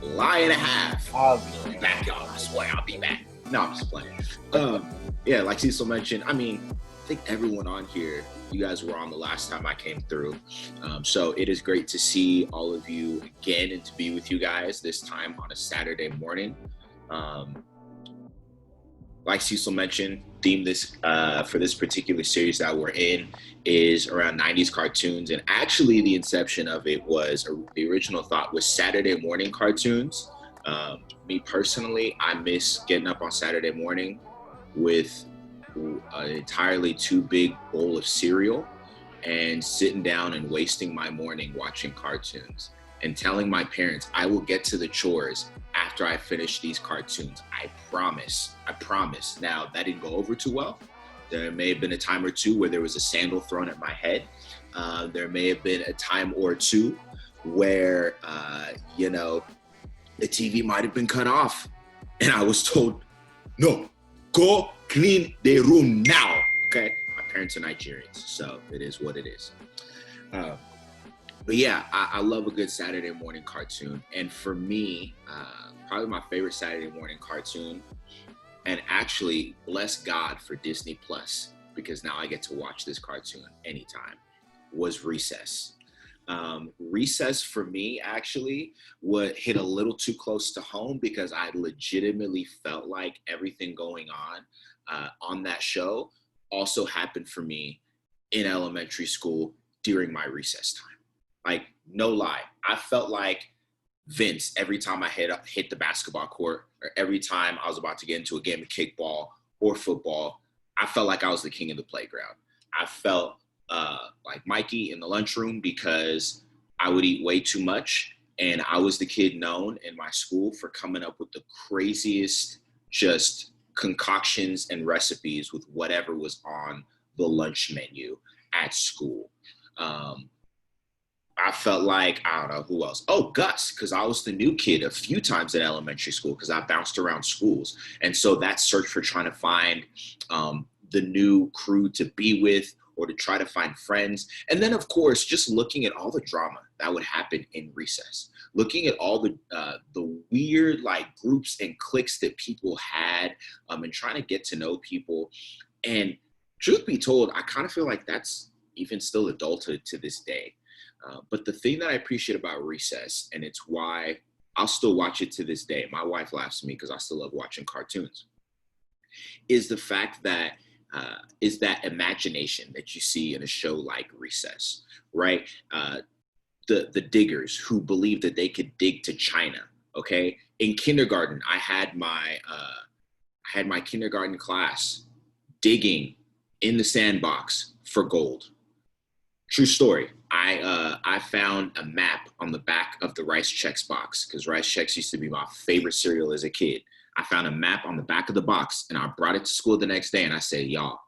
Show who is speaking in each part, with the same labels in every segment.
Speaker 1: lie and a half.
Speaker 2: I'll
Speaker 1: I'll
Speaker 2: be
Speaker 1: be
Speaker 2: back.
Speaker 1: back, y'all. I swear I'll be back. No, I'm just playing. Yeah, like Cecil mentioned, I mean, I think everyone on here, you guys were on the last time I came through. So it is great to see all of you again and to be with you guys this time on a Saturday morning. Um, like Cecil mentioned, theme this for this particular series that we're in is around 90s cartoons, and actually the inception of it was the original thought was Saturday morning cartoons. Me personally, I miss getting up on Saturday morning with an entirely too big bowl of cereal and sitting down and wasting my morning watching cartoons and telling my parents I will get to the chores after I finish these cartoons. I promise. I promise. Now, that didn't go over too well. There may have been a time or two where there was a sandal thrown at my head. There may have been a time or two where, the TV might have been cut off. And I was told, no, go clean the room now. Okay? My parents are Nigerians, so it is what it is. But yeah, I love a good Saturday morning cartoon. And for me, probably my favorite Saturday morning cartoon, and actually bless God for Disney Plus, because now I get to watch this cartoon anytime, was Recess. Recess for me actually would hit a little too close to home because I legitimately felt like everything going on that show also happened for me in elementary school during my recess time. Like, no lie, I felt like Vince every time I hit the basketball court, or every time I was about to get into a game of kickball or football. I felt like I was the king of the playground. I felt like Mikey in the lunchroom because I would eat way too much, and I was the kid known in my school for coming up with the craziest just concoctions and recipes with whatever was on the lunch menu at school. Um, I felt like, I don't know who else. Oh, Gus, because I was the new kid a few times in elementary school because I bounced around schools. And so that search for trying to find the new crew to be with or to try to find friends. And then, of course, just looking at all the drama that would happen in recess, looking at all the weird like groups and cliques that people had, and trying to get to know people. And truth be told, I kind of feel like that's even still adulthood to this day. But the thing that I appreciate about Recess, and it's why I'll still watch it to this day, my wife laughs at me because I still love watching cartoons, is the fact that is that imagination that you see in a show like Recess, right? The diggers who believe that they could dig to China. Okay, in kindergarten, I had my kindergarten class digging in the sandbox for gold. True story. I found a map on the back of the Rice Chex box because Rice Chex used to be my favorite cereal as a kid. I found a map on the back of the box and I brought it to school the next day and I said, y'all,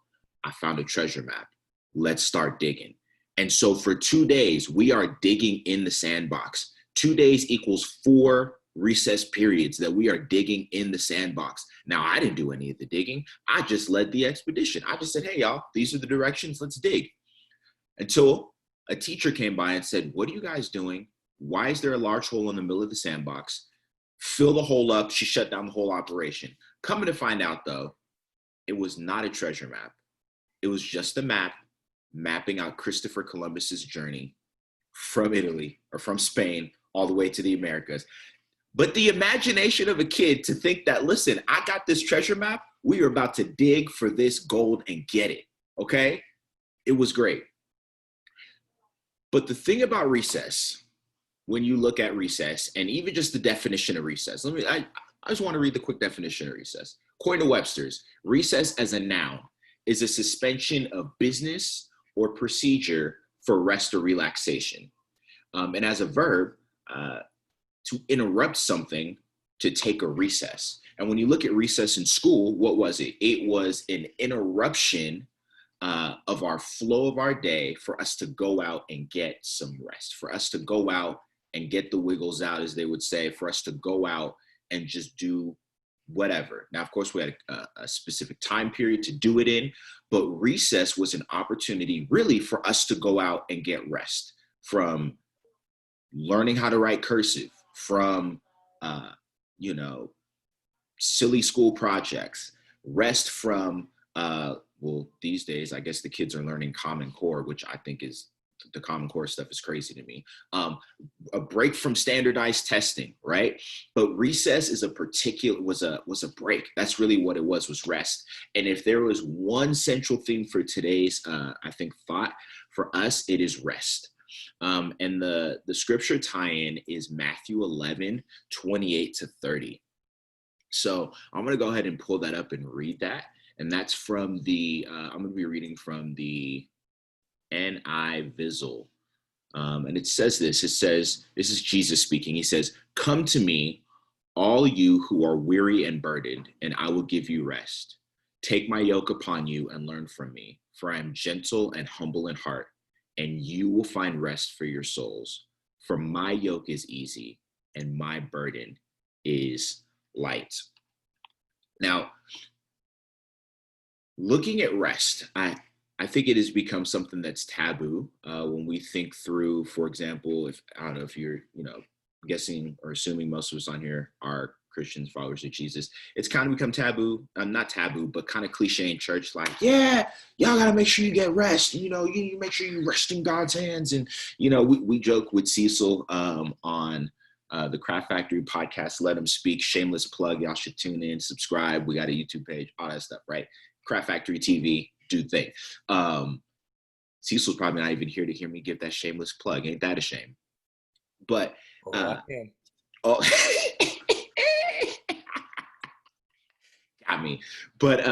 Speaker 1: I found a treasure map. Let's start digging. And so for 2 days, we are digging in the sandbox. 2 days equals 4 recess periods that we are digging in the sandbox. Now, I didn't do any of the digging. I just led the expedition. I just said, hey, y'all, these are the directions. Let's dig. Until a teacher came by and said, what are you guys doing? Why is there a large hole in the middle of the sandbox? Fill the hole up. She shut down the whole operation. Coming to find out, though, it was not a treasure map. It was just a map mapping out Christopher Columbus's journey from Italy or from Spain all the way to the Americas. But the imagination of a kid to think that, listen, I got this treasure map. We are about to dig for this gold and get it. Okay? It was great. But the thing about recess, when you look at recess, and even just the definition of recess, I just want to read the quick definition of recess. According to Webster's, recess as a noun is a suspension of business or procedure for rest or relaxation. And as a verb, to interrupt something, to take a recess. And when you look at recess in school, what was it? It was an interruption of our flow of our day for us to go out and get some rest, for us to go out and get the wiggles out, as they would say, for us to go out and just do whatever. Now, of course, we had a specific time period to do it in, but recess was an opportunity really for us to go out and get rest from learning how to write cursive, from you know, silly school projects, rest from, well, these days, I guess the kids are learning Common Core, which I think is, the Common Core stuff is crazy to me. A break from standardized testing, right? But recess is was a break. That's really what it was rest. And if there was one central thing for today's, I think, thought for us, it is rest. And the scripture tie-in is Matthew 11:28-30. So I'm going to go ahead and pull that up and read that. And that's from I'm going to be reading from the NI Visual. And it says this. It says, this is Jesus speaking. He says, "Come to me, all you who are weary and burdened, and I will give you rest. Take my yoke upon you and learn from me, for I am gentle and humble in heart, and you will find rest for your souls. For my yoke is easy and my burden is light." Now, looking at rest, I think it has become something that's taboo when we think through, for example, if, I don't know if you're, guessing or assuming most of us on here are Christians, followers of Jesus, it's kind of become taboo, not taboo, but kind of cliche in church, like, yeah, y'all got to make sure you get rest. You make sure you rest in God's hands. And, we joke with Cecil on the Craft Factory podcast, Let Him Speak, shameless plug. Y'all should tune in, subscribe. We got a YouTube page, all that stuff, right? Craft Factory TV, do thing. Cecil's probably not even here to hear me give that shameless plug. Ain't that a shame? But got me. But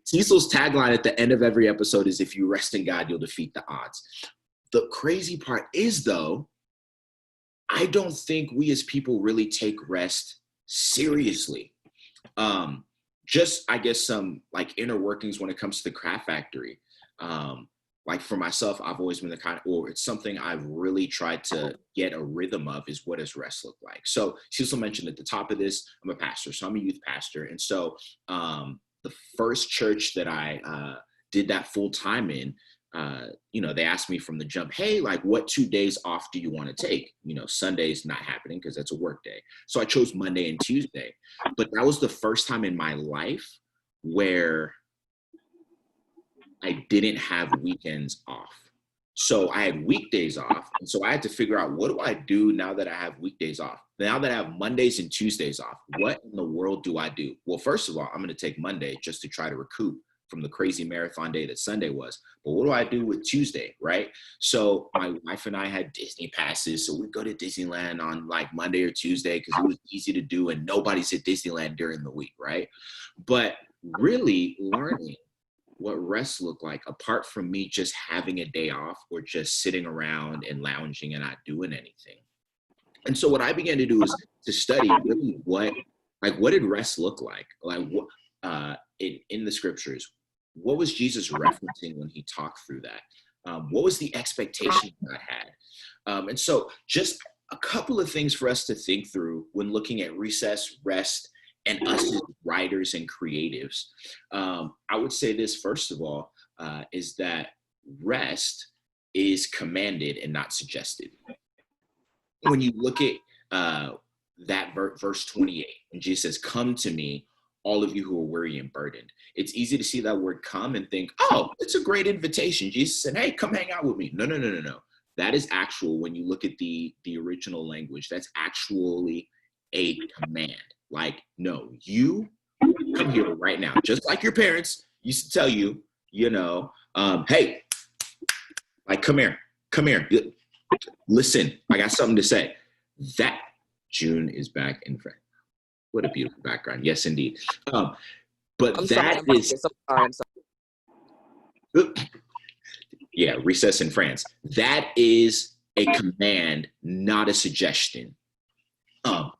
Speaker 1: Cecil's tagline at the end of every episode is, "If you rest in God, you'll defeat the odds." The crazy part is, though, I don't think we as people really take rest seriously. Just, I guess, some like inner workings when it comes to the Craft Factory. Like for myself, I've always been the kind of, or it's something I've really tried to get a rhythm of, is what does rest look like? So Cecil mentioned at the top of this, I'm a pastor, so I'm a youth pastor. And so the first church that I did that full time in, they asked me from the jump, hey, like, what 2 days off do you want to take? Sunday's not happening because that's a work day. So I chose Monday and Tuesday. But that was the first time in my life where I didn't have weekends off. So I had weekdays off. And so I had to figure out, what do I do now that I have weekdays off? Now that I have Mondays and Tuesdays off, what in the world do I do? Well, first of all, I'm going to take Monday just to try to recoup from the crazy marathon day that Sunday was. But what do I do with Tuesday, right? So my wife and I had Disney passes. So we'd go to Disneyland on like Monday or Tuesday because it was easy to do and nobody's at Disneyland during the week, right? But really learning what rest looked like, apart from me just having a day off or just sitting around and lounging and not doing anything. And so what I began to do is to study really what did rest look like? Like what in the scriptures, what was Jesus referencing when he talked through that? What was the expectation God had? And so just a couple of things for us to think through when looking at recess, rest, and us as writers and creatives. I would say this, first of all, is that rest is commanded and not suggested. When you look at that verse 28, and Jesus says, "Come to me, all of you who are weary and burdened." It's easy to see that word "come" and think, oh, it's a great invitation. Jesus said, hey, come hang out with me. No. That is actual, when you look at the original language, that's actually a command. Like, no, you come here right now. Just like your parents used to tell you, hey, like, come here. Listen, I got something to say. That June is back in front. What a beautiful background. Yes, indeed. Yeah, recess in France. That is a command, not a suggestion. You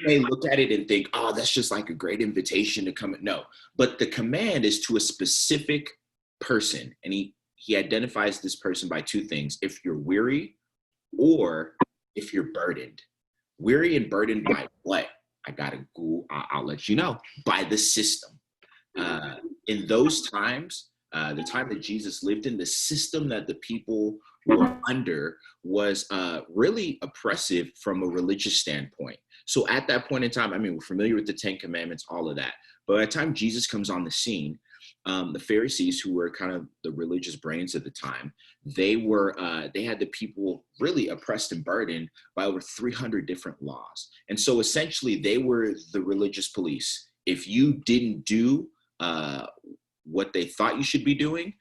Speaker 1: may look at it and think, oh, that's just like a great invitation to come. No, but the command is to a specific person. And he identifies this person by two things: if you're weary or if you're burdened. Weary and burdened by what? I got to go, I'll let you know, by the system. In those times, the time that Jesus lived in, the system that the people were under was really oppressive from a religious standpoint. So at that point in time, I mean, we're familiar with the Ten Commandments, all of that. But by the time Jesus comes on the scene, the Pharisees, who were kind of the religious brains at the time, they had the people really oppressed and burdened by over 300 different laws. And so essentially they were the religious police. If you didn't do what they thought you should be doing,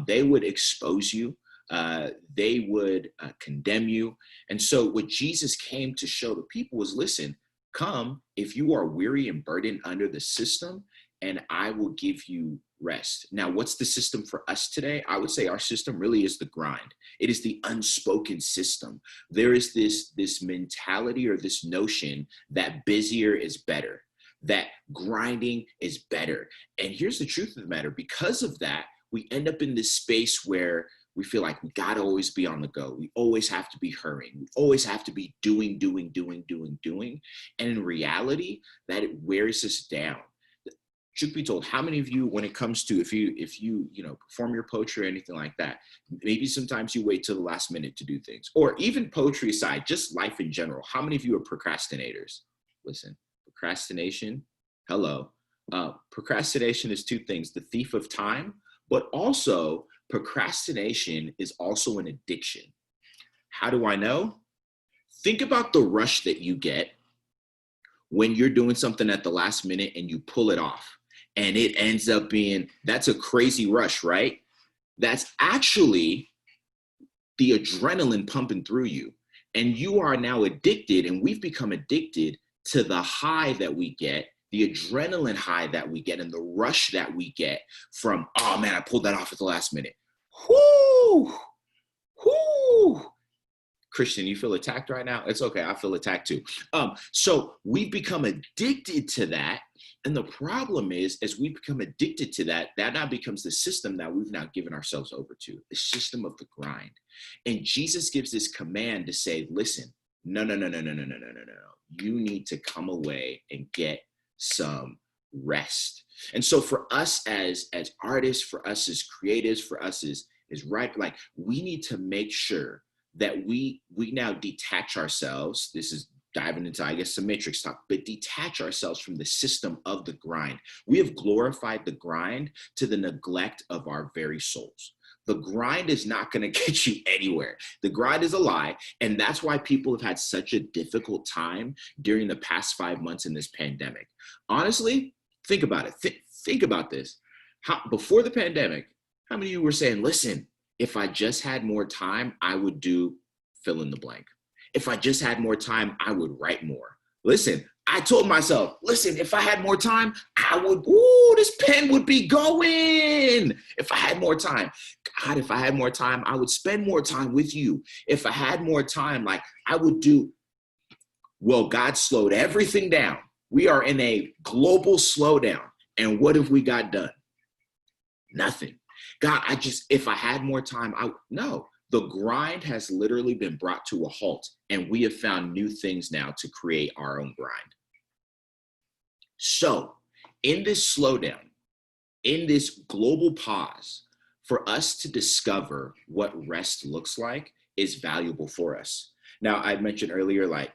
Speaker 1: they would expose you. They would condemn you. And so what Jesus came to show the people was, listen, come if you are weary and burdened under the system, and I will give you rest. Now, what's the system for us today? I would say our system really is the grind. It is the unspoken system. There is this mentality or this notion that busier is better, that grinding is better. And here's the truth of the matter. Because of that, we end up in this space where we feel like we got to always be on the go. We always have to be hurrying. We always have to be doing. And in reality, that it wears us down. Truth be told, how many of you, when it comes to if you perform your poetry or anything like that, maybe sometimes you wait till the last minute to do things, or even poetry aside, just life in general. How many of you are procrastinators? Listen, procrastination. Hello. Procrastination is two things: the thief of time, but also procrastination is also an addiction. How do I know? Think about the rush that you get when you're doing something at the last minute and you pull it off. And it ends up being, that's a crazy rush, right? That's actually the adrenaline pumping through you. And you are now addicted, and we've become addicted to the high that we get, the adrenaline high that we get, and the rush that we get from, oh man, I pulled that off at the last minute. Whoo! Whoo! Christian, you feel attacked right now? It's okay, I feel attacked too. So we've become addicted to that. And the problem is, as we become addicted to that, that now becomes the system that we've now given ourselves over to, the system of the grind. And Jesus gives this command to say, listen, no. You need to come away and get some rest. And so for us as artists, for us as creatives, for us as right, like, we need to make sure that we now detach ourselves. This is diving into, I guess, some matrix talk, but detach ourselves from the system of the grind. We have glorified the grind to the neglect of our very souls. The grind is not going to get you anywhere. The grind is a lie. And that's why people have had such a difficult time during the past 5 months in this pandemic. Honestly, think about it. Think about this. Before the pandemic, how many of you were saying, listen, if I just had more time, I would do fill in the blank. If I just had more time, I would write more. Listen, I told myself, listen, if I had more time, I would, this pen would be going. If I had more time, God, if I had more time, I would spend more time with you. If I had more time, like, I would do. Well, God slowed everything down. We are in a global slowdown. And what have we got done? Nothing. God, if I had more time, no. The grind has literally been brought to a halt, and we have found new things now to create our own grind. So in this slowdown, in this global pause, for us to discover what rest looks like is valuable for us. Now, I mentioned earlier, like,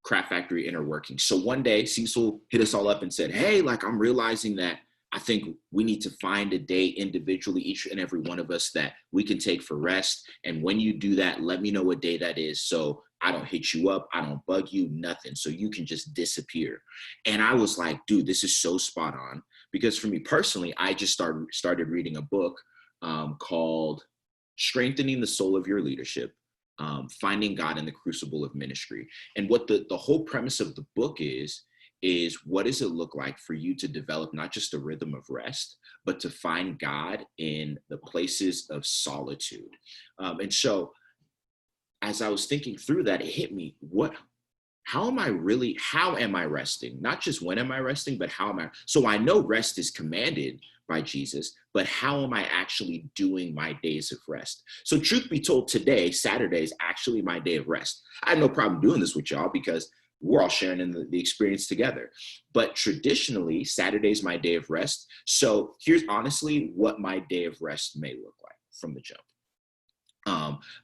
Speaker 1: Craft Factory inner working. So one day Cecil hit us all up and said, hey, like, I'm realizing that I think we need to find a day individually, each and every one of us, that we can take for rest. And when you do that, let me know what day that is, so I don't hit you up, I don't bug you, nothing. So you can just disappear. And I was like, dude, this is so spot on. Because for me personally, I just started reading a book called Strengthening the Soul of Your Leadership, Finding God in the Crucible of Ministry. And what the whole premise of the book is what does it look like for you to develop not just a rhythm of rest, but to find God in the places of solitude. And so as I was thinking through that, it hit me, how am I resting? Not just when am I resting, but how am I? So I know rest is commanded by Jesus, but how am I actually doing my days of rest? So truth be told, today, Saturday, is actually my day of rest. I have no problem doing this with y'all because we're all sharing in the experience together. But traditionally, Saturday is my day of rest. So here's honestly what my day of rest may look like from the jump.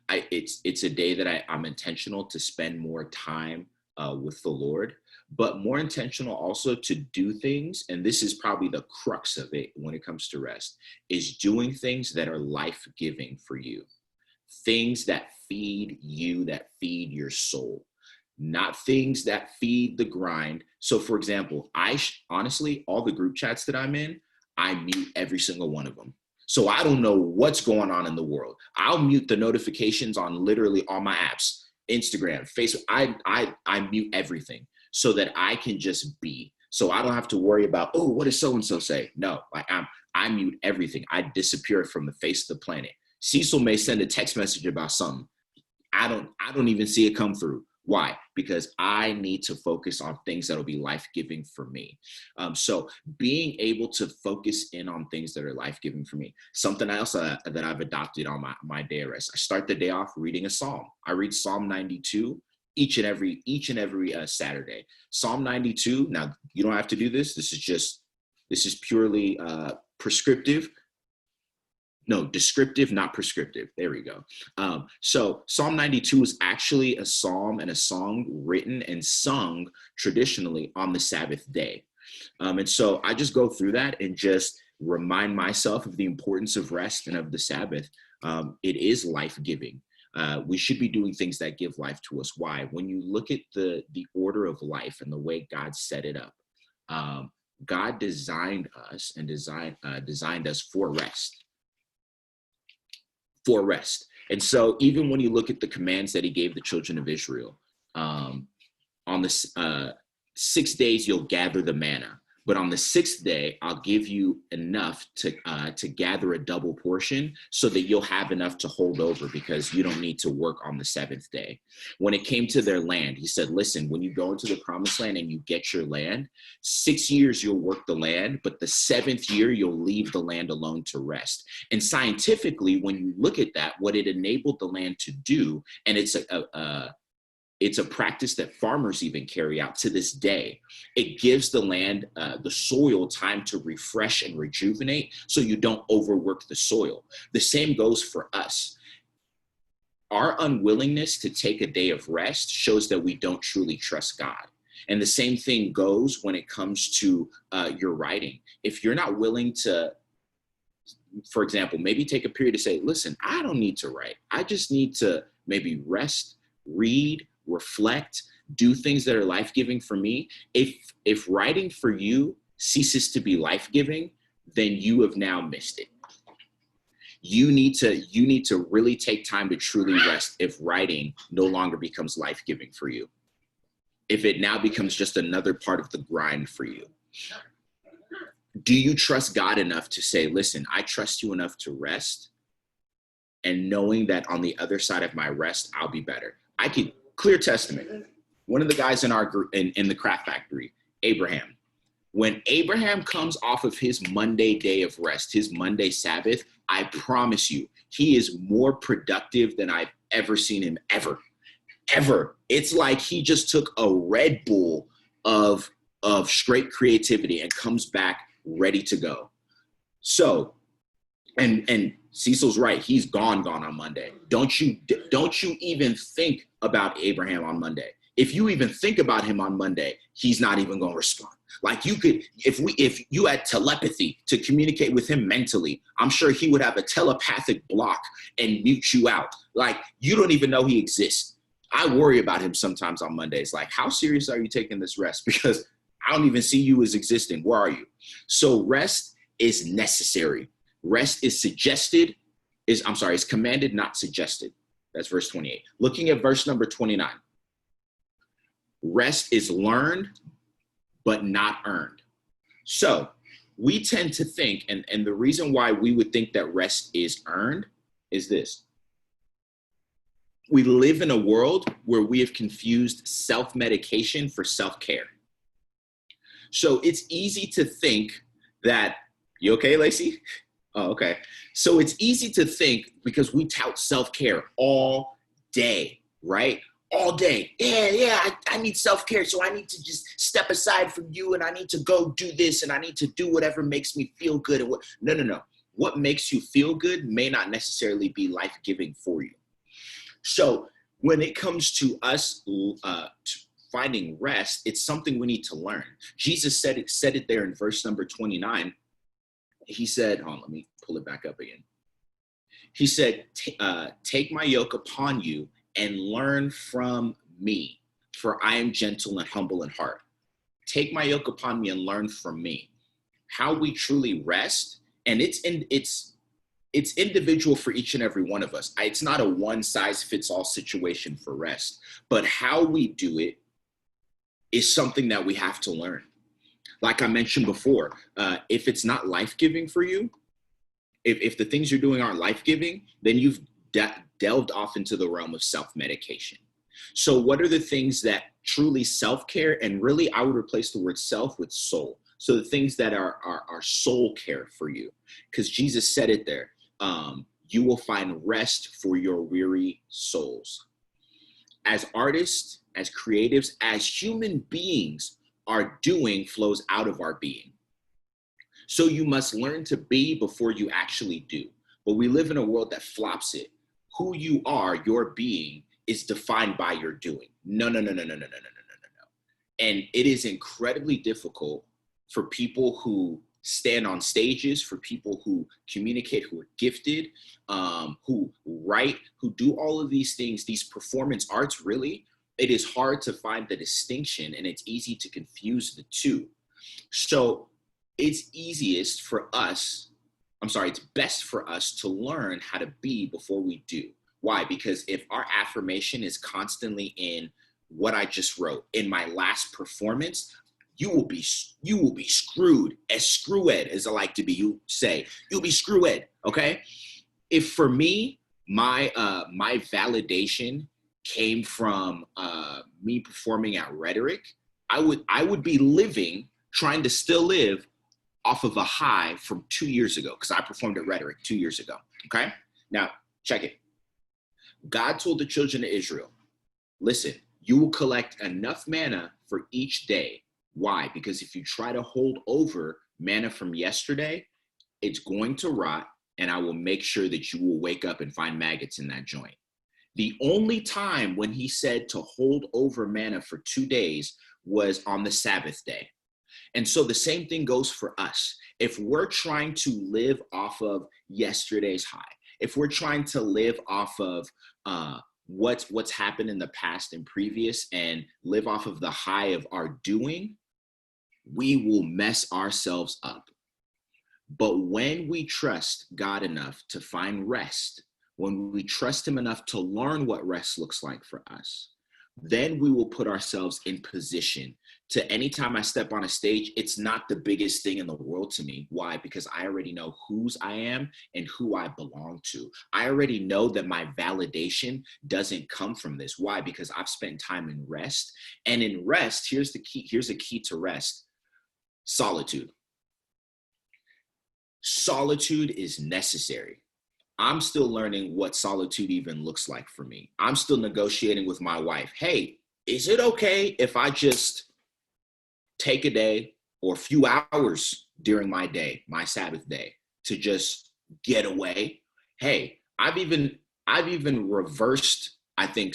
Speaker 1: It's a day that I'm intentional to spend more time with the Lord, but more intentional also to do things. And this is probably the crux of it when it comes to rest, is doing things that are life-giving for you, things that feed you, that feed your soul, not things that feed the grind. So for example, honestly, all the group chats that I'm in, I mute every single one of them. So I don't know what's going on in the world. I'll mute the notifications on literally all my apps, Instagram, Facebook. I mute everything so that I can just be. So I don't have to worry about, oh, what does so-and-so say? No, like I mute everything. I disappear from the face of the planet. Cecil may send a text message about something. I don't even see it come through. Why? Because I need to focus on things that'll be life-giving for me. So being able to focus in on things that are life-giving for me. Something else that I've adopted on my day of rest. I start the day off reading a psalm. I read Psalm 92 each and every Saturday. Psalm 92. Now you don't have to do this. This is purely prescriptive. No, descriptive, not prescriptive. There we go. So Psalm 92 is actually a psalm and a song written and sung traditionally on the Sabbath day. And so I just go through that and just remind myself of the importance of rest and of the Sabbath. It is life-giving. We should be doing things that give life to us. Why? When you look at the order of life and the way God set it up, God designed us and designed us for rest. For rest. And so even when you look at the commands that he gave the children of Israel, on the 6 days you'll gather the manna, but on the sixth day I'll give you enough to gather a double portion so that you'll have enough to hold over, because you don't need to work on the seventh day. When it came to their land, he said, listen, when you go into the promised land and you get your land, 6 years you'll work the land, but the seventh year you'll leave the land alone to rest. And scientifically, when you look at that, what it enabled the land to do, and it's a practice that farmers even carry out to this day. It gives the land, the soil, time to refresh and rejuvenate so you don't overwork the soil. The same goes for us. Our unwillingness to take a day of rest shows that we don't truly trust God. And the same thing goes when it comes to your writing. If you're not willing to, for example, maybe take a period to say, listen, I don't need to write. I just need to maybe rest, read, reflect, do things that are life-giving for me. If writing for you ceases to be life-giving, then you have now missed it. You need to really take time to truly rest if writing no longer becomes life-giving for you. If it now becomes just another part of the grind for you. Do you trust God enough to say, listen, I trust you enough to rest, and knowing that on the other side of my rest, I'll be better. I could clear testament. One of the guys in our group in the craft factory, Abraham, when Abraham comes off of his Monday day of rest, his Monday Sabbath, I promise you, he is more productive than I've ever seen him ever. It's like he just took a Red Bull of straight creativity and comes back ready to go. So, and Cecil's right. He's gone on Monday. Don't you even think about Abraham on Monday. If you even think about him on Monday, he's not even going to respond. Like you could, if you had telepathy to communicate with him mentally, I'm sure he would have a telepathic block and mute you out. Like you don't even know he exists. I worry about him sometimes on Mondays. Like, how serious are you taking this rest? Because I don't even see you as existing. Where are you? So rest is necessary. Rest is it's commanded, not suggested. That's verse 28. Looking at verse number 29. Rest is learned, but not earned. So we tend to think, and the reason why we would think that rest is earned is this. We live in a world where we have confused self-medication for self-care. So it's easy to think that, you okay, Lacey? Oh, okay. So it's easy to think, because we tout self-care all day, right? All day. Yeah, I need self-care. So I need to just step aside from you, and I need to go do this, and I need to do whatever makes me feel good. No. what makes you feel good may not necessarily be life-giving for you. So when it comes to us finding rest, it's something we need to learn. Jesus said it there in verse number 29. He said, hold on, let me pull it back up again. He said, take my yoke upon you and learn from me, for I am gentle and humble in heart. Take my yoke upon me and learn from me. How we truly rest, and it's individual for each and every one of us. It's not a one size fits all situation for rest, but how we do it is something that we have to learn. Like I mentioned before, if it's not life-giving for you, if the things you're doing aren't life-giving, then you've delved off into the realm of self-medication. So what are the things that truly self-care, and really I would replace the word self with soul. So the things that are soul care for you, because Jesus said it there, you will find rest for your weary souls. As artists, as creatives, as human beings, our doing flows out of our being. So you must learn to be before you actually do. But we live in a world that flops it. Who you are, your being, is defined by your doing. No. And it is incredibly difficult for people who stand on stages, for people who communicate, who are gifted, who write, who do all of these things, these performance arts, really, it is hard to find the distinction, and it's easy to confuse the two. So it's best for us to learn how to be before we do. Why? Because if our affirmation is constantly in what I just wrote, in my last performance, you will be screwed, as screw-ed as I like to be. You say, you'll be screw-ed, okay? If for me, my validation came from me performing at Rhetoric, I would be trying to still live off of a high from 2 years ago, because I performed at Rhetoric 2 years ago, okay? Now, check it. God told the children of Israel, listen, you will collect enough manna for each day. Why? Because if you try to hold over manna from yesterday, it's going to rot, and I will make sure that you will wake up and find maggots in that joint. The only time when he said to hold over manna for 2 days was on the Sabbath day. And so the same thing goes for us. If we're trying to live off of yesterday's high, if we're trying to live off of what's happened in the past and previous and live off of the high of our doing, we will mess ourselves up. But when we trust God enough to find rest, when we trust him enough to learn what rest looks like for us, then we will put ourselves in position to, anytime I step on a stage, it's not the biggest thing in the world to me. Why? Because I already know whose I am and who I belong to. I already know that my validation doesn't come from this. Why? Because I've spent time in rest. And in rest, here's the key. Here's a key to rest: solitude. Solitude is necessary. I'm still learning what solitude even looks like for me. I'm still negotiating with my wife. Hey, is it okay if I just take a day or a few hours during my day, my Sabbath day, to just get away? Hey, I've even reversed, I think,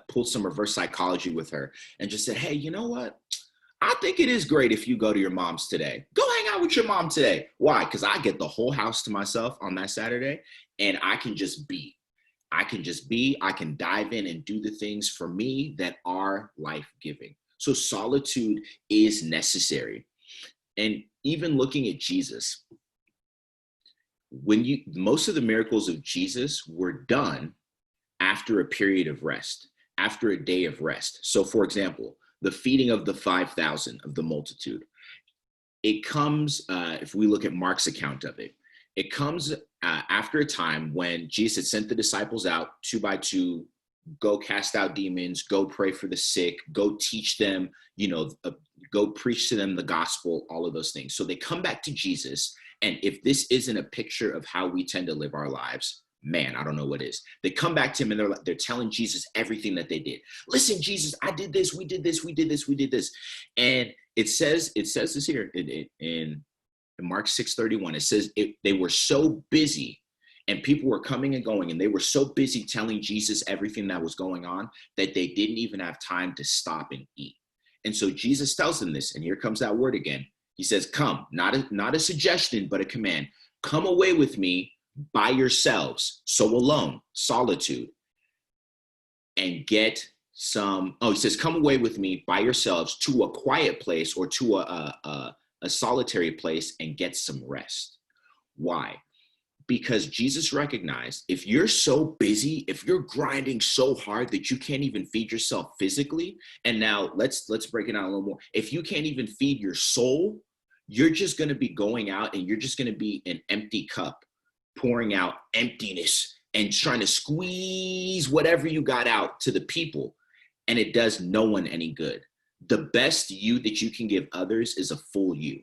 Speaker 1: pulled some reverse psychology with her and just said, hey, you know what? I think it is great if you go to your mom's today. Go hang out with your mom today. Why? Because I get the whole house to myself on that Saturday, and I can just be. I can dive in and do the things for me that are life-giving. So solitude is necessary. And even looking at Jesus, most of the miracles of Jesus were done after a period of rest, after a day of rest. So for example, the feeding of the 5,000 of the multitude, it comes, if we look at Mark's account of it, it comes after a time when Jesus sent the disciples out 2 by 2, go cast out demons, go pray for the sick, go teach them, go preach to them the gospel, all of those things. So they come back to Jesus. And if this isn't a picture of how we tend to live our lives, man, I don't know what is. They come back to him and they're telling Jesus everything that they did. Listen, Jesus, I did this, we did this, we did this, we did this. And it says this here in in Mark 6:31, it says they were so busy and people were coming and going, and they were so busy telling Jesus everything that was going on that they didn't even have time to stop and eat. And so Jesus tells them this, and here comes that word again. He says, come, not a suggestion, but a command. Come away with me by yourselves, so alone, solitude, and get some, he says, come away with me by yourselves to a quiet place or to a solitary place and get some rest. Why? Because Jesus recognized if you're so busy, if you're grinding so hard that you can't even feed yourself physically, and now let's break it down a little more. If you can't even feed your soul, you're just going to be going out and you're just going to be an empty cup, pouring out emptiness and trying to squeeze whatever you got out to the people. And it does no one any good. The best you that you can give others is a full you.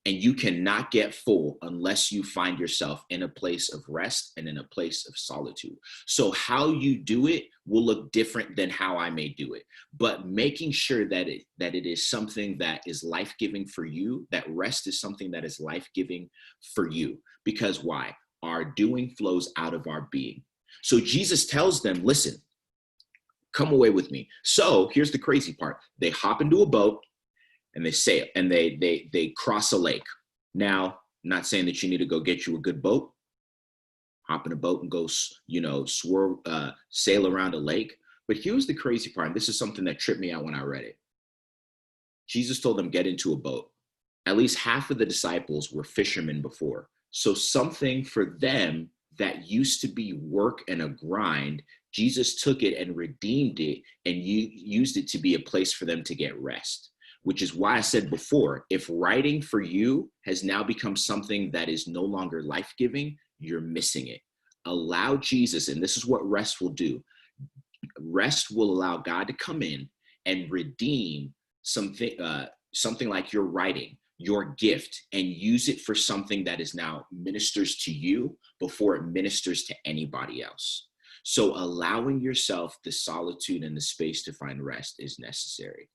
Speaker 1: And you cannot get full unless you find yourself in a place of rest and in a place of solitude. So how you do it will look different than how I may do it. But making sure that it is something that is life-giving for you, that rest is something that is life-giving for you. Because why? Our doing flows out of our being. So Jesus tells them, listen, come away with me. So here's the crazy part. They hop into a boat and they sail and they cross a lake. Now, I'm not saying that you need to go get you a good boat, hop in a boat and go, sail around a lake. But here's the crazy part. And this is something that tripped me out when I read it. Jesus told them, get into a boat. At least half of the disciples were fishermen before. So something for them that used to be work and a grind, Jesus took it and redeemed it and used it to be a place for them to get rest. Which is why I said before, if writing for you has now become something that is no longer life-giving, you're missing it. Allow Jesus, and this is what rest will do. Rest will allow God to come in and redeem something like your writing, your gift, and use it for something that is now ministers to you before it ministers to anybody else. So allowing yourself the solitude and the space to find rest is necessary.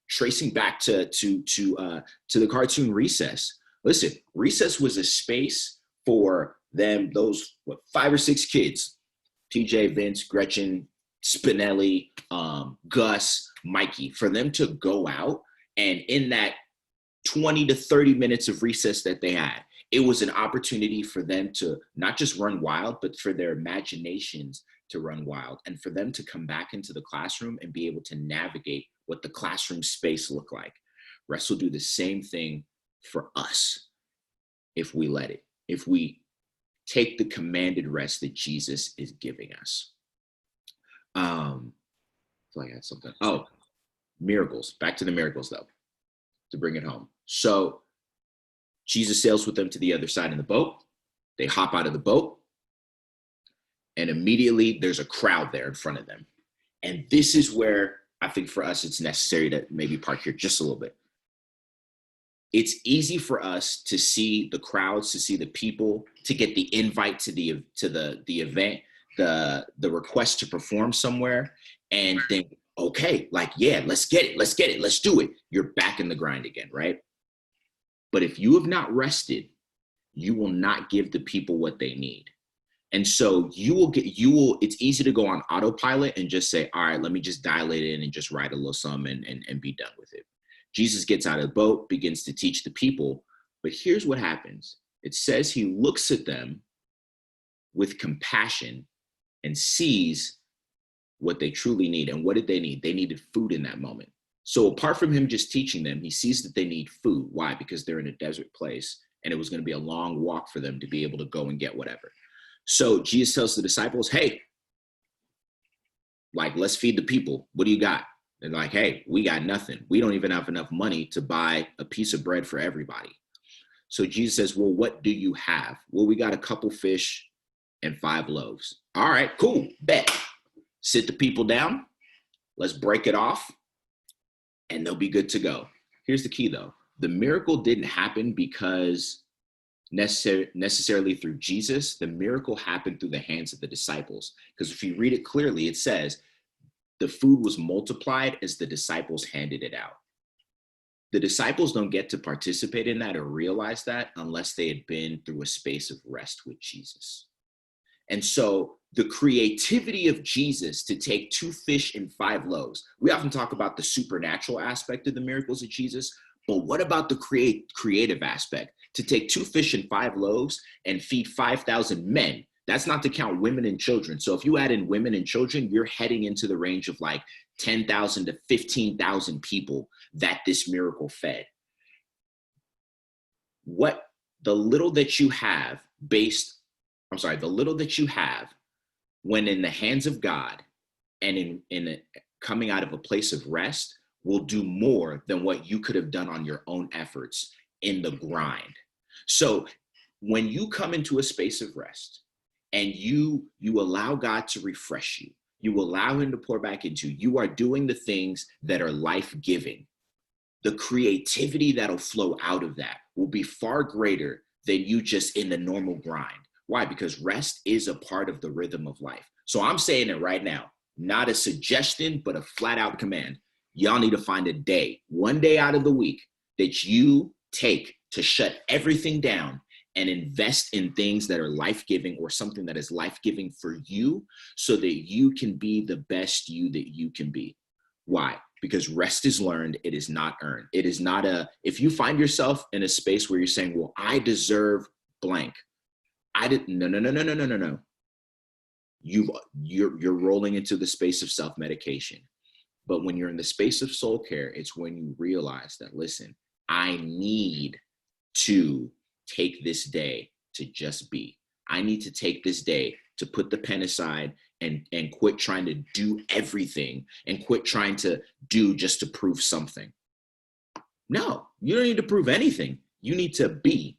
Speaker 1: Tracing back to the cartoon Recess. Listen, Recess was a space for them, those 5 or 6 kids, TJ, Vince, Gretchen, Spinelli, Gus, Mikey, for them to go out, and in that 20 to 30 minutes of recess that they had, it was an opportunity for them to not just run wild, but for their imaginations to run wild, and for them to come back into the classroom and be able to navigate what the classroom space looked like. Rest will do the same thing for us if we let it, if we take the commanded rest that Jesus is giving us. I feel like I had something. Oh, miracles. Back to the miracles, though, to bring it home. So Jesus sails with them to the other side in the boat. They hop out of the boat, and immediately there's a crowd there in front of them. And this is where I think for us, it's necessary to maybe park here just a little bit. It's easy for us to see the crowds, to see the people, to get the invite to the event, the request to perform somewhere, and think, okay, like, yeah, let's get it, let's do it. You're back in the grind again, right? But if you have not rested, you will not give the people what they need. And so it's easy to go on autopilot and just say, all right, let me just dial it in and just write a little something and be done with it. Jesus gets out of the boat, begins to teach the people, but here's what happens. It says he looks at them with compassion and sees what they truly need. And what did they need? They needed food in that moment. So apart from him just teaching them, he sees that they need food. Why? Because they're in a desert place, and it was going to be a long walk for them to be able to go and get whatever. So Jesus tells the disciples, hey, like, let's feed the people. What do you got? They're like, hey, we got nothing. We don't even have enough money to buy a piece of bread for everybody. So Jesus says, well, what do you have? Well, we got a couple fish and 5 loaves. All right, cool, bet. Sit the people down. Let's break it off, and they'll be good to go. Here's the key, though. The miracle didn't happen because necessarily through Jesus. The miracle happened through the hands of the disciples. Because if you read it clearly, it says the food was multiplied as the disciples handed it out. The disciples don't get to participate in that or realize that unless they had been through a space of rest with Jesus. And so the creativity of Jesus to take 2 fish and 5 loaves, we often talk about the supernatural aspect of the miracles of Jesus, but what about the creative aspect? To take 2 fish and 5 loaves and feed 5,000 men. That's not to count women and children. So if you add in women and children, you're heading into the range of like 10,000 to 15,000 people that this miracle fed. What the little that you have the little that you have when in the hands of God and coming out of a place of rest will do more than what you could have done on your own efforts in the grind. So when you come into a space of rest and you allow God to refresh you, you allow him to pour back into you, you are doing the things that are life-giving. The creativity that'll flow out of that will be far greater than you just in the normal grind. Why? Because rest is a part of the rhythm of life. So I'm saying it right now, not a suggestion, but a flat out command. Y'all need to find a day, one day out of the week that you take to shut everything down and invest in things that are life-giving or something that is life-giving for you so that you can be the best you that you can be. Why? Because rest is learned. It is not earned. It is not if you find yourself in a space where you're saying, well, I deserve blank. No. You're rolling into the space of self-medication. But when you're in the space of soul care, it's when you realize that, listen, I need to take this day to just be. I need to take this day to put the pen aside and quit trying to do everything and quit trying to do just to prove something. No, you don't need to prove anything. You need to be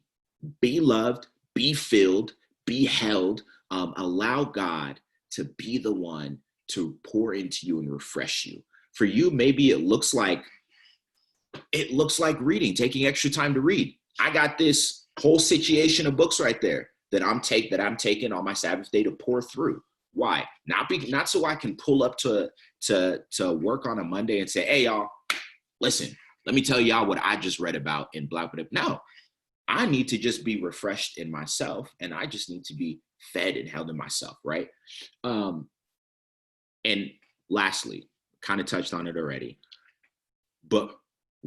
Speaker 1: loved, be filled, be held, allow God to be the one to pour into you and refresh you. For you, maybe it looks like reading, taking extra time to read. I got this whole situation of books right there that I'm taking on my Sabbath day to pour through. Why? Not so I can pull up to work on a Monday and say, hey, y'all, listen, let me tell y'all what I just read about in Black. No, I need to just be refreshed in myself, and I just need to be fed and held in myself, right? And lastly, kind of touched on it already, but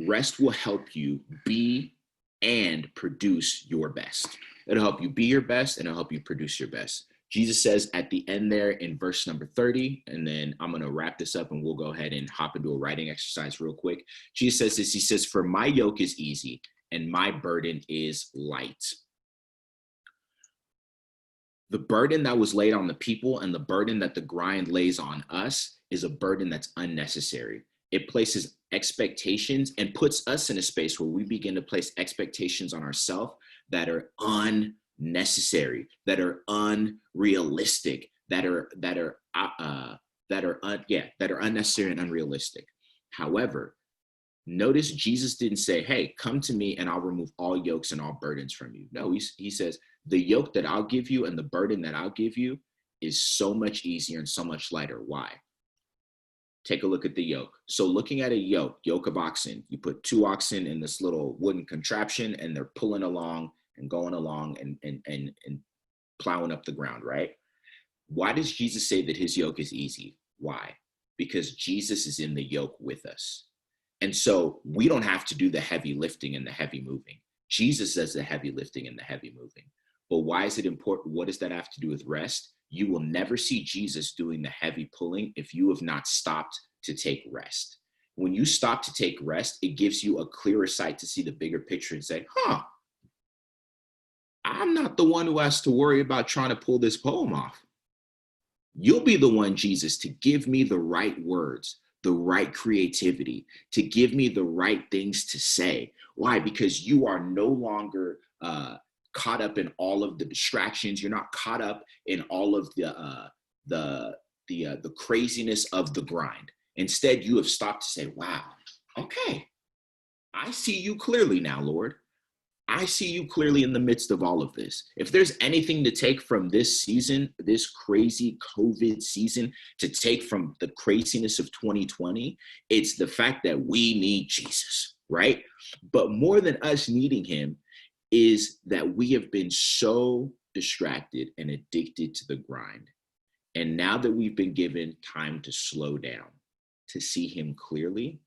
Speaker 1: rest will help you be and produce your best. It'll help you be your best, and it'll help you produce your best. Jesus says at the end there in verse number 30, and then I'm going to wrap this up and we'll go ahead and hop into a writing exercise real quick. Jesus says this, he says, for my yoke is easy and my burden is light. The burden that was laid on the people and the burden that the grind lays on us is a burden that's unnecessary. It places expectations and puts us in a space where we begin to place expectations on ourselves that are unnecessary, that are unrealistic, that are unnecessary and unrealistic. However, notice Jesus didn't say, hey, come to me and I'll remove all yokes and all burdens from you. No, he says, the yoke that I'll give you and the burden that I'll give you is so much easier and so much lighter. Why? Take a look at the yoke. So looking at a yoke of oxen, you put 2 oxen in this little wooden contraption and they're pulling along and going along and plowing up the ground, right? Why does Jesus say that his yoke is easy? Why? Because Jesus is in the yoke with us. And so we don't have to do the heavy lifting and the heavy moving. Jesus does the heavy lifting and the heavy moving. But why is it important? What does that have to do with rest? You will never see Jesus doing the heavy pulling if you have not stopped to take rest. When you stop to take rest, it gives you a clearer sight to see the bigger picture and say, I'm not the one who has to worry about trying to pull this poem off. You'll be the one, Jesus, to give me the right words, the right creativity, to give me the right things to say. Why? Because you are no longer caught up in all of the distractions. You're not caught up in all of the craziness of the grind. Instead, you have stopped to say, wow, okay, I see you clearly now, Lord. I see you clearly in the midst of all of this. If there's anything to take from this season, this crazy COVID season, to take from the craziness of 2020, it's the fact that we need Jesus, right? But more than us needing him is that we have been so distracted and addicted to the grind. And now that we've been given time to slow down, to see him clearly,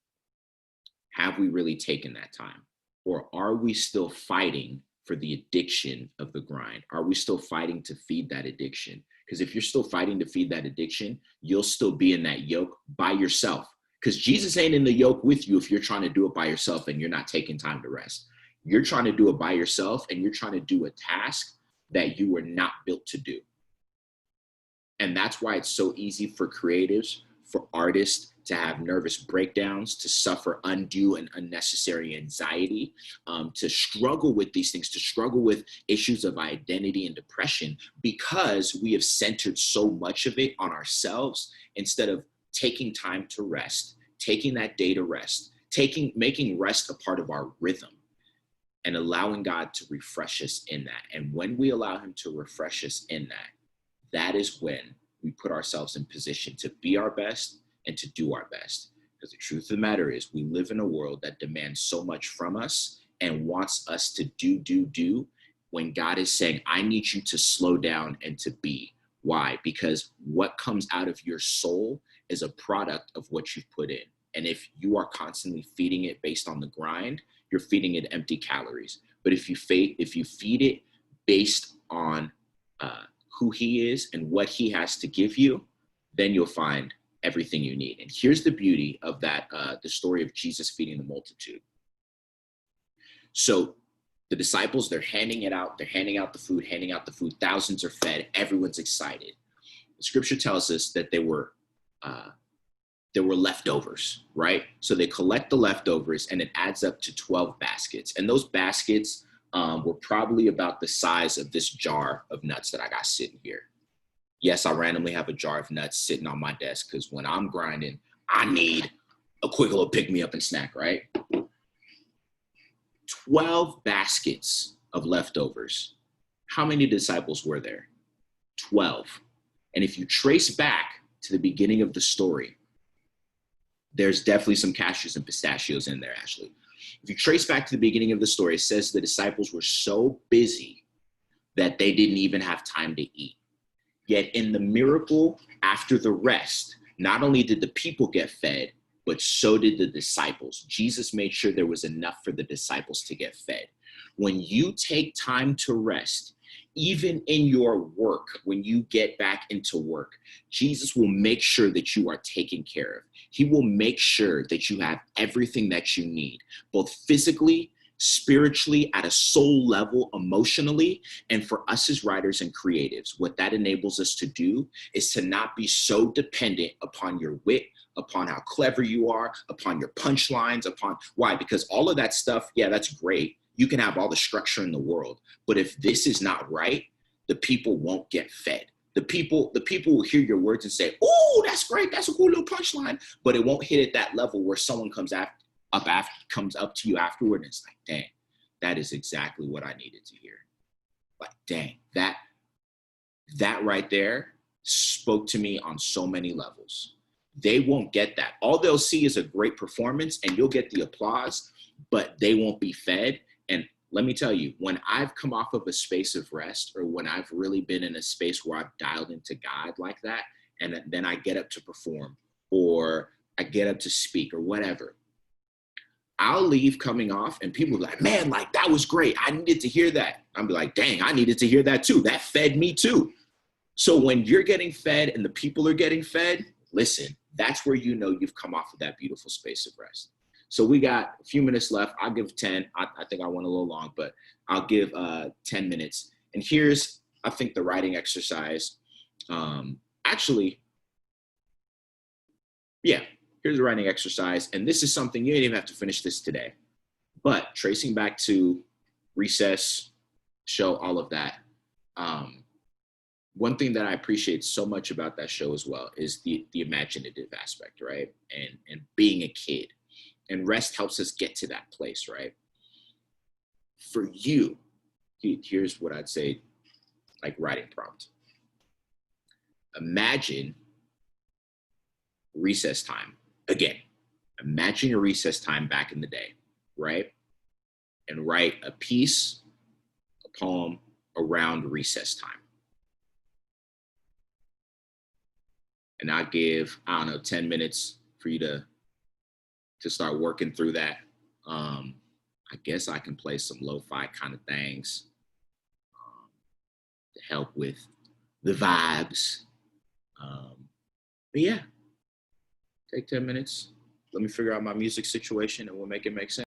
Speaker 1: have we really taken that time? Or are we still fighting for the addiction of the grind? Are we still fighting to feed that addiction? Because if you're still fighting to feed that addiction, you'll still be in that yoke by yourself. Because Jesus ain't in the yoke with you if you're trying to do it by yourself and you're not taking time to rest. You're trying to do it by yourself and you're trying to do a task that you were not built to do. And that's why it's so easy for creatives, for artists to have nervous breakdowns, to suffer undue and unnecessary anxiety, to struggle with these things, to struggle with issues of identity and depression, because we have centered so much of it on ourselves instead of taking time to rest, taking that day to rest, making rest a part of our rhythm and allowing God to refresh us in that. And when we allow him to refresh us in that, that is when we put ourselves in position to be our best and to do our best. Because the truth of the matter is we live in a world that demands so much from us and wants us to do, when God is saying, I need you to slow down and to be. Why? Because what comes out of your soul is a product of what you've put in. And if you are constantly feeding it based on the grind, you're feeding it empty calories. But if you feed it based on who he is and what he has to give you, then you'll find everything you need. And here's the beauty of that, the story of Jesus feeding the multitude. So the disciples, they're handing out the food, thousands are fed, everyone's excited. The scripture tells us that there were leftovers, right? So they collect the leftovers and it adds up to 12 baskets. And those baskets were probably about the size of this jar of nuts that I got sitting here. Yes, I randomly have a jar of nuts sitting on my desk because when I'm grinding, I need a quick little pick-me-up and snack, right? 12 baskets of leftovers. How many disciples were there? 12. And if you trace back to the beginning of the story, there's definitely some cashews and pistachios in there, actually. If you trace back to the beginning of the story, it says the disciples were so busy that they didn't even have time to eat. Yet in the miracle after the rest, not only did the people get fed, but so did the disciples. Jesus made sure there was enough for the disciples to get fed. When you take time to rest, even in your work, when you get back into work, Jesus will make sure that you are taken care of. He will make sure that you have everything that you need, both physically, spiritually, at a soul level, emotionally. And for us as writers and creatives, what that enables us to do is to not be so dependent upon your wit, upon how clever you are, upon your punchlines, why? Because all of that stuff, yeah, that's great. You can have all the structure in the world, but if this is not right, the people won't get fed. The people will hear your words and say, "Oh, that's great. That's a cool little punchline," but it won't hit at that level where someone comes up to you afterward and it's like, "Dang, that is exactly what I needed to hear." Like, dang, that right there spoke to me on so many levels. They won't get that. All they'll see is a great performance and you'll get the applause, but they won't be fed. And let me tell you, when I've come off of a space of rest, or when I've really been in a space where I've dialed into God like that, and then I get up to perform or I get up to speak or whatever, I'll leave coming off and people be like, "Man, like that was great. I needed to hear that." I'll be like, "Dang, I needed to hear that too. That fed me too." So when you're getting fed and the people are getting fed, listen, that's where you know you've come off of that beautiful space of rest. So we got a few minutes left. I'll give 10. I think I went a little long, but I'll give 10 minutes. And here's, I think, the writing exercise. Actually, yeah, here's the writing exercise. And this is something, you didn't even have to finish this today. But tracing back to Recess, show, all of that. One thing that I appreciate so much about that show as well is the imaginative aspect, right? And being a kid. And rest helps us get to that place, right? For you, here's what I'd say, like writing prompt. Imagine recess time. Again, imagine your recess time back in the day. right? And write a piece, a poem around recess time. And I give, I don't know, 10 minutes for you to start working through that. I guess I can play some lo-fi kind of things to help with the vibes. But yeah, take 10 minutes. Let me figure out my music situation and we'll make it make sense.